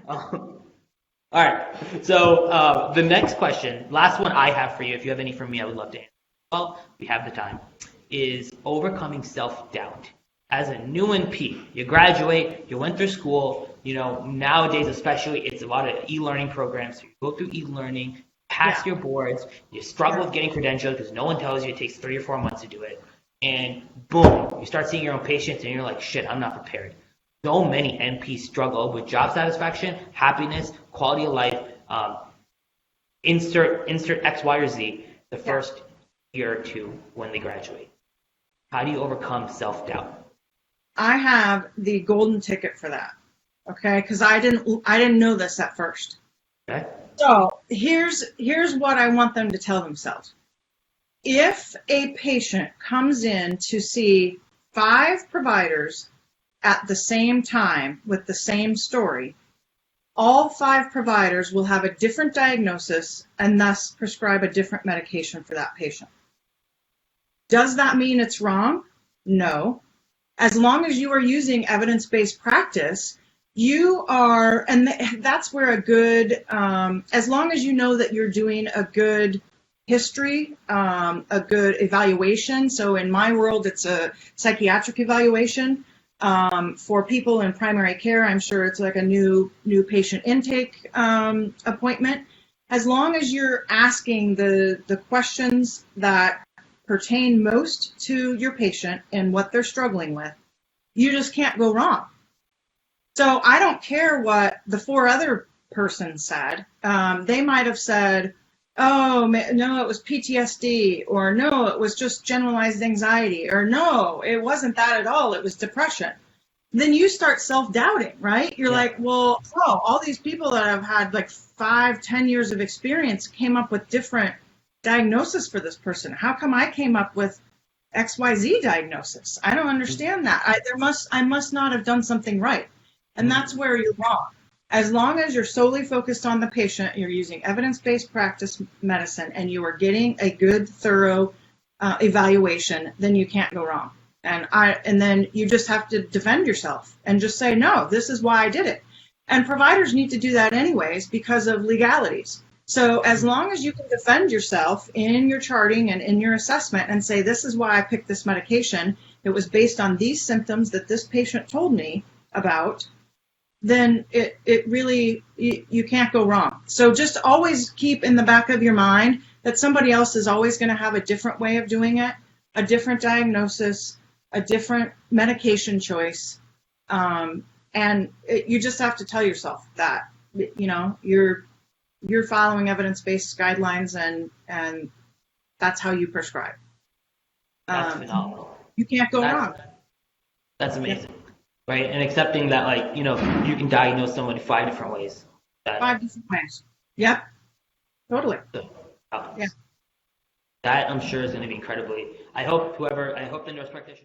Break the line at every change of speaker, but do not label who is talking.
All right. So the next question, last one I have for you, if you have any for me, I would love to answer. Well, we have the time, is overcoming self-doubt. As a new NP, you graduate, you went through school, nowadays especially, it's a lot of e-learning programs. So you go through e-learning, pass your boards, you struggle with getting credentialed because no one tells you it takes 3 or 4 months to do it. And boom, you start seeing your own patients and you're like, shit, I'm not prepared. So many NPs struggle with job satisfaction, happiness, quality of life, insert X, Y, or Z the first year or two when they graduate. How do you overcome self-doubt?
I have the golden ticket for that. Okay, because I didn't know this at first.
Okay.
So here's what I want them to tell themselves. If a patient comes in to see 5 providers at the same time with the same story, all 5 providers will have a different diagnosis and thus prescribe a different medication for that patient. Does that mean it's wrong? No. As long as you are using evidence-based practice, you are, and that's where a good, as long as you know that you're doing a good history, a good evaluation. So in my world, it's a psychiatric evaluation. For people in primary care, I'm sure it's like a new patient intake appointment. As long as you're asking the questions that pertain most to your patient and what they're struggling with, you just can't go wrong. So I don't care what the 4 other persons said. They might have said, oh, no, it was PTSD, or no, it was just generalized anxiety, or no, it wasn't that at all, it was depression. Then you start self-doubting, right? You're like, well, all these people that have had like 5-10 years of experience came up with different diagnosis for this person. How come I came up with XYZ diagnosis? I don't understand that. I must not have done something right. And that's where you're wrong. As long as you're solely focused on the patient, you're using evidence-based practice medicine, and you are getting a good, thorough evaluation, then you can't go wrong. And then you just have to defend yourself and just say, no, this is why I did it. And providers need to do that anyways because of legalities. So as long as you can defend yourself in your charting and in your assessment and say, this is why I picked this medication, it was based on these symptoms that this patient told me about, then it really, you can't go wrong. So just always keep in the back of your mind that somebody else is always going to have a different way of doing it, a different diagnosis, a different medication choice. You just have to tell yourself that, you're following evidence-based guidelines and that's how you prescribe.
That's phenomenal.
You can't go wrong.
That's amazing. Right, and accepting that, you can diagnose someone 5 different ways.
5 different ways. Yep. Totally.
So, that I'm sure is going to be incredibly. I hope the nurse practitioner.